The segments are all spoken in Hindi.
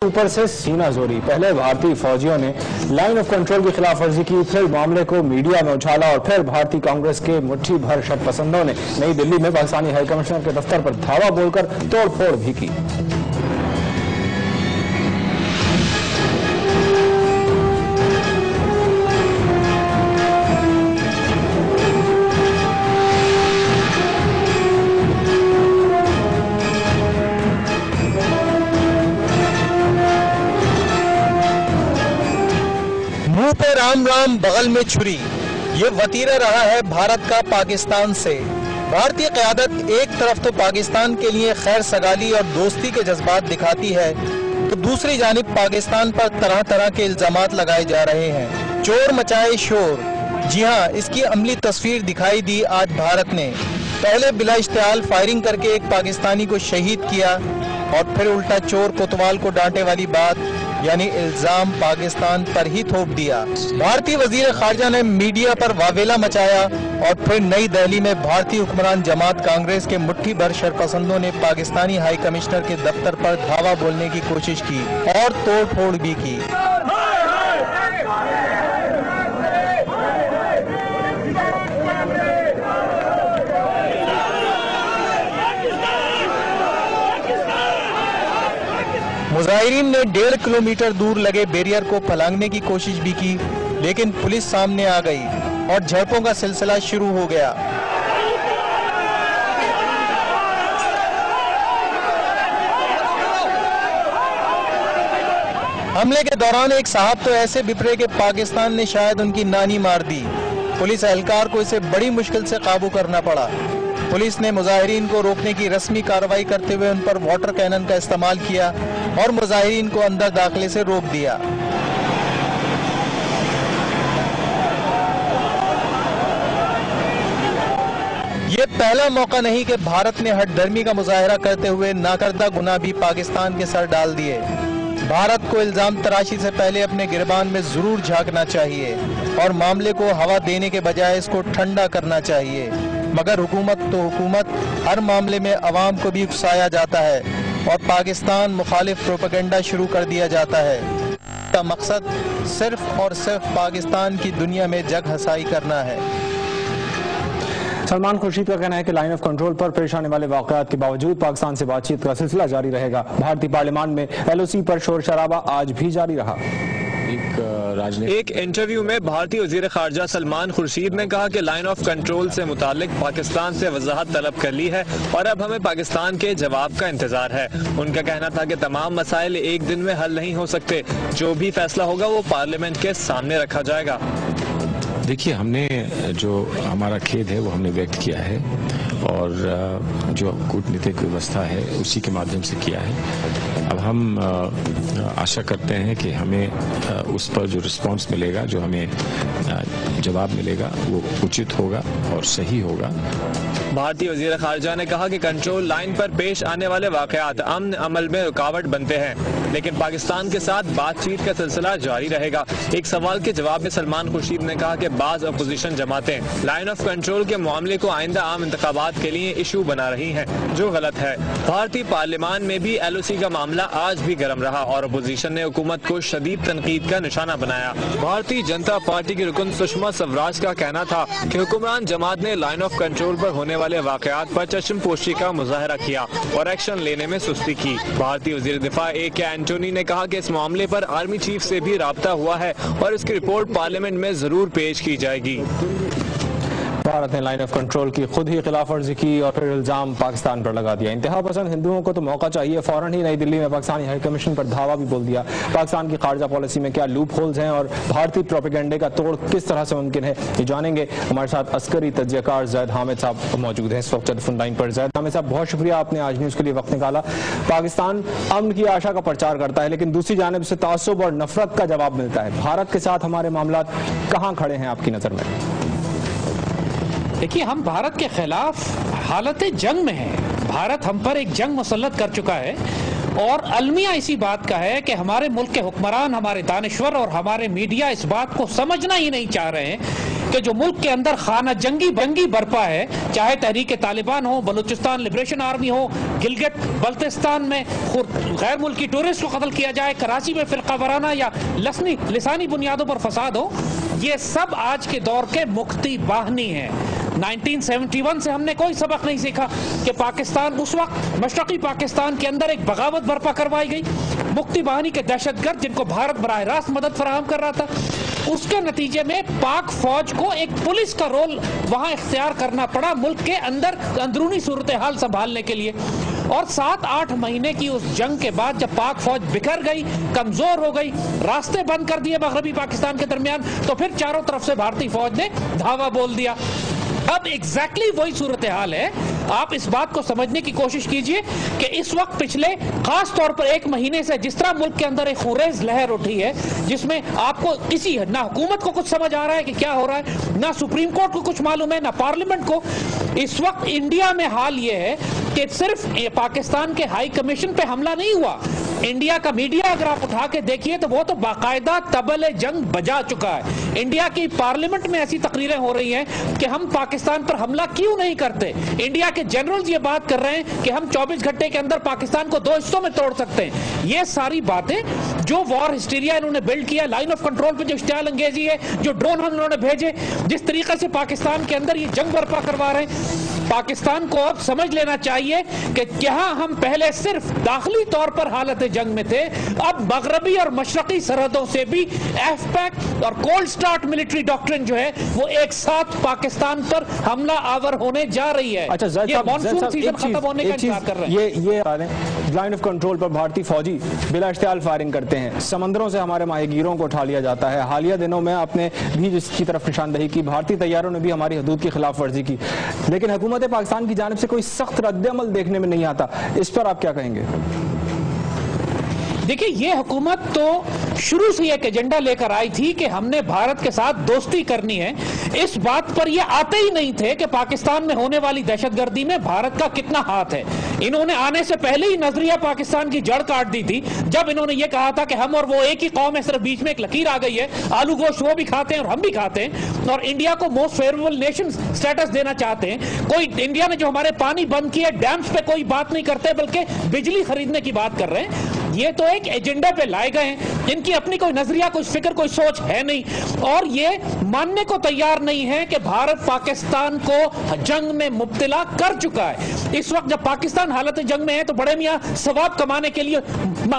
ऊपर से सीना जोरी। पहले भारतीय फौजियों ने लाइन ऑफ कंट्रोल की खिलाफ वर्जी की, फिर मामले को मीडिया में उछाला और फिर भारतीय कांग्रेस के मुट्ठी भर शतपसंदों ने नई दिल्ली में पाकिस्तानी हाई कमिश्नर के दफ्तर पर धावा बोलकर तोड़फोड़ भी की। मुंह पे राम राम बगल में छुरी, ये वतीरा रहा है भारत का पाकिस्तान से। भारतीय क़यादत एक तरफ तो पाकिस्तान के लिए खैर सगाली और दोस्ती के जज्बात दिखाती है, तो दूसरी जानिब पाकिस्तान पर तरह तरह के इल्जामात लगाए जा रहे हैं। चोर मचाए शोर, जी हाँ, इसकी अमली तस्वीर दिखाई दी आज भारत ने। पहले बिला इश्तियाल फायरिंग करके एक पाकिस्तानी को शहीद किया और फिर उल्टा चोर कोतवाल को डांटे वाली बात यानी इल्जाम पाकिस्तान पर ही थोप दिया। भारतीय वजीर खारजा ने मीडिया पर वावेला मचाया और फिर नई दिल्ली में भारतीय हुक्मरान जमात कांग्रेस के मुट्ठी भर शरपसंदों ने पाकिस्तानी हाई कमिश्नर के दफ्तर पर धावा बोलने की कोशिश की और तोड़ फोड़ भी की। मुजाहिरीन ने 1.5 किलोमीटर दूर लगे बैरियर को फलांगने की कोशिश भी की, लेकिन पुलिस सामने आ गई और झड़पों का सिलसिला शुरू हो गया। हमले के दौरान एक साहब तो ऐसे बिपरे कि पाकिस्तान ने शायद उनकी नानी मार दी। पुलिस एहलकार को इसे बड़ी मुश्किल से काबू करना पड़ा। पुलिस ने मुजाहिरीन को रोकने की रस्मी कार्रवाई करते हुए उन पर वाटर कैनन का इस्तेमाल किया और मुजाहिरीन को अंदर दाखिले से रोक दिया। ये पहला मौका नहीं कि भारत ने हठधर्मी का मुजाहरा करते हुए नाकर्दा गुनाह भी पाकिस्तान के सर डाल दिए। भारत को इल्जाम तराशी से पहले अपने गिरबान में जरूर झांकना चाहिए और मामले को हवा देने के बजाय इसको ठंडा करना चाहिए। मगर हुकूमत तो हुकूमत, हर मामले में अवाम को भी उकसाया जाता है और पाकिस्तान मुखालिफ प्रोपेगेंडा शुरू कर दिया जाता है। का मकसद सिर्फ और सिर्फ पाकिस्तान की दुनिया में जग हसाई करना है। सलमान खुर्शीद का कहना है कि लाइन ऑफ कंट्रोल पर पेश आने वाले वाकयात के बावजूद पाकिस्तान से बातचीत का सिलसिला जारी रहेगा। भारतीय पार्लियामान में LOC पर शोर शराबा आज भी जारी रहा। एक इंटरव्यू में भारतीय वजीर खारजा सलमान खुर्शीद ने कहा कि लाइन ऑफ कंट्रोल से मुतालिक पाकिस्तान से वजाहत तलब कर ली है और अब हमें पाकिस्तान के जवाब का इंतजार है। उनका कहना था कि तमाम मसाइल एक दिन में हल नहीं हो सकते, जो भी फैसला होगा वो पार्लियामेंट के सामने रखा जाएगा। देखिए, हमने जो हमारा खेद है वो हमने व्यक्त किया है और जो कूटनीतिक व्यवस्था है उसी के माध्यम से किया है। अब हम आशा करते हैं कि हमें उस पर जो रिस्पांस मिलेगा, जो हमें जवाब मिलेगा, वो उचित होगा और सही होगा। भारतीय वजीर खारजा ने कहा कि कंट्रोल लाइन पर पेश आने वाले वाकयात अमन अमल में रुकावट बनते हैं, लेकिन पाकिस्तान के साथ बातचीत का सिलसिला जारी रहेगा। एक सवाल के जवाब में सलमान खुर्शीद ने कहा कि बाज अपोजिशन जमातें लाइन ऑफ कंट्रोल के मामले को आइंदा आम इंतखाबात के लिए इशू बना रही हैं, जो गलत है। भारतीय पार्लियामान में भी LOC का मामला आज भी गर्म रहा और अपोजिशन ने हुकूमत को शदीद तनकीद का निशाना बनाया। भारतीय जनता पार्टी की रुकन सुषमा स्वराज का कहना था कि हुक्मरान जमात ने लाइन ऑफ कंट्रोल पर होने वाले वाकयात पर चश्मपोशी का मुजाहरा किया और एक्शन लेने में सुस्ती की। भारतीय वजीर दिफा AK एंटोनी ने कहा कि इस मामले पर आर्मी चीफ से भी राब्ता हुआ है और इसकी रिपोर्ट पार्लियामेंट में जरूर पेश की जाएगी। भारत ने लाइन ऑफ कंट्रोल की खुद ही खिलाफ वर्जी की और फिर इल्जाम पाकिस्तान पर लगा दिया। इंतहा पसंद हिंदुओं को तो मौका चाहिए, फौरन ही नई दिल्ली में पाकिस्तानी हाई कमीशन पर धावा भी बोल दिया। पाकिस्तान की खारजा पॉलिसी में क्या लूप होल्स हैं और भारतीय प्रोपेगेंडे का तोड़ किस तरह से मुमकिन है, ये जानेंगे। हमारे साथ अस्करी तज्जियाकार जैद हामिद साहब मौजूद हैं इस वक्त टेलीफोन लाइन पर। जैद हामिद साहब, बहुत शुक्रिया, आपने आज न्यूज के लिए वक्त निकाला। पाकिस्तान अमन की आशा का प्रचार करता है, लेकिन दूसरी जानिब से तासुब और नफरत का जवाब मिलता है। भारत के साथ हमारे मामला कहाँ खड़े हैं आपकी नजर में? देखिए, हम भारत के खिलाफ हालत जंग में हैं। भारत हम पर एक जंग मुसल्लत कर चुका है और अलमिया इसी बात का है कि हमारे मुल्क के हुक्मरान, हमारे दानिश्वर और हमारे मीडिया इस बात को समझना ही नहीं चाह रहे हैं कि जो मुल्क के अंदर खाना जंगी बरपा है, चाहे तहरीक तालिबान हो, बलूचिस्तान लिबरेशन आर्मी हो, गिलगित बल्तिस्तान में गैर मुल्की टूरिस्ट को कत्ल किया जाए, कराची में फिरका वराना या लिसानी बुनियादों पर फसाद हो, ये सब आज के दौर के मुक्ति बाहनी है। 1971 से हमने कोई सबक नहीं सीखा कि पाकिस्तान, उस वक्त मशरकी पाकिस्तान के अंदर एक बगावत बर्पा करवाई गई, मुक्ति बाहनी के दहशतगर्द जिनको भारत बराह रास्त मदद फराहम कर रहा था, उसके नतीजे में पाक फौज को एक पुलिस का रोल वहां इख्तियार करना पड़ा मुल्क के अंदर अंदरूनी सूरत हाल संभालने के लिए। और 7-8 महीने की उस जंग के बाद जब पाक फौज बिखर गई, कमजोर हो गई, रास्ते बंद कर दिए मगरबी पाकिस्तान के दरमियान, तो फिर चारों तरफ से भारतीय फौज ने धावा बोल दिया। अब एग्जैक्टली वही सूरत हाल है। आप इस बात को समझने की कोशिश कीजिए कि इस वक्त पिछले खास तौर पर 1 महीने से जिस तरह मुल्क के अंदर एक खुरेज लहर उठी है, जिसमें आपको किसी ना हुकूमत को कुछ समझ आ रहा है कि क्या हो रहा है, ना सुप्रीम कोर्ट को कुछ मालूम है, ना पार्लियामेंट को। इस वक्त इंडिया में हाल ये है कि सिर्फ पाकिस्तान के हाई कमीशन पे हमला नहीं हुआ, इंडिया का मीडिया अगर आप उठा के देखिए तो वो तो बाकायदा तबले जंग बजा चुका है। इंडिया की पार्लियामेंट में ऐसी तकरीरें हो रही हैं कि हम पाकिस्तान पर हमला क्यों नहीं करते। इंडिया के जनरल्स ये बात कर रहे हैं कि हम 24 घंटे के अंदर पाकिस्तान को 2 हिस्सों में तोड़ सकते हैं। ये सारी बातें जो वॉर हिस्टीरिया इन्होंने बिल्ड किया, लाइन ऑफ कंट्रोल पे जो इश्तियाल अंगेजी है, जो ड्रोन हम इन्होंने भेजे, जिस तरीके से पाकिस्तान के अंदर ये जंग बर्पा करवा रहे हैं, पाकिस्तान को अब समझ लेना चाहिए कि जहां हम पहले सिर्फ दाखिली तौर पर हालत जंग में थे, अब मगरबी और मशरकी सरहदों से भी एफपैक और कोल्ड स्टार्ट मिलिट्री डॉक्ट्रिन जो है वो एक साथ पाकिस्तान पर हमला आवर होने जा रही है। अच्छा, ये मॉनसून सीजन खत्म होने का इंतजार कर रहे हैं। ये लाइन ऑफ कंट्रोल पर भारतीय फौजी बिला इश्तियाल फायरिंग करते हैं, समंदरों से हमारे माहीगीरों को उठा लिया जाता है। हालिया दिनों में आपने भी जिसकी तरफ निशानदही की, भारतीय तैयारों ने भी हमारी हदूद की खिलाफ वर्जी की, लेकिन हुकूमत पाकिस्तान की जानिब से कोई सख्त रद्द-ए-अमल देखने में नहीं आता। इस पर आप क्या कहेंगे? देखिए, ये हुकूमत तो शुरू से एक एजेंडा लेकर आई थी कि हमने भारत के साथ दोस्ती करनी है। इस बात पर ये आते ही नहीं थे कि पाकिस्तान में होने वाली दहशतगर्दी में भारत का कितना हाथ है। इन्होंने आने से पहले ही नजरिया पाकिस्तान की जड़ काट दी थी, जब इन्होंने ये कहा था कि हम और वो एक ही कौम है, सिर्फ बीच में एक लकीर आ गई है, आलू गोश्त वो भी खाते हैं और हम भी खाते हैं, और इंडिया को मोस्ट फेवरेबल नेशन स्टेटस देना चाहते हैं। कोई इंडिया ने जो हमारे पानी बंद किए, डैम्स पे कोई बात नहीं करते, बल्कि बिजली खरीदने की बात कर रहे हैं। ये तो एक एजेंडा पे लाए गए हैं, इनकी अपनी कोई नजरिया, कोई फिक्र, कोई सोच है नहीं, और ये मानने को तैयार नहीं है कि भारत पाकिस्तान को जंग में मुब्तला कर चुका है। इस वक्त जब पाकिस्तान हालत जंग में है तो बड़े मियां सवाब कमाने के लिए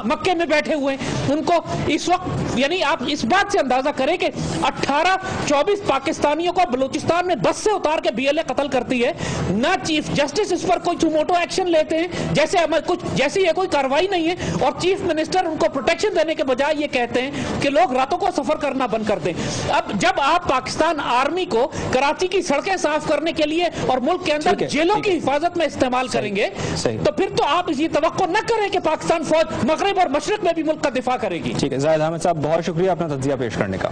मक्के में बैठे हुए हैं। उनको इस वक्त, यानी आप इस बात से अंदाजा करें कि 18-24 पाकिस्तानियों को बलूचिस्तान में बस से उतार के BLA कत्ल करती है, ना चीफ जस्टिस इस पर कोई सुमोटो एक्शन लेते हैं, जैसे ये कोई कार्रवाई नहीं है, और चीफ मिनिस्टर उनको प्रोटेक्शन देने के बजाय ये कहते हैं कि लोग रातों को सफर करना बंद कर दें। अब जब आप पाकिस्तान आर्मी को कराची की सड़कें साफ करने के लिए और मुल्क के अंदर जेलों की हिफाजत में इस्तेमाल करेंगे, तो फिर तो आप ये तवक्को न करें कि पाकिस्तान फौज मगरिब और मशरिक में भी मुल्क का दिफा करेगी। ठीक है, जाहिद अहमद साहब, बहुत शुक्रिया अपना तज्जिया पेश करने का।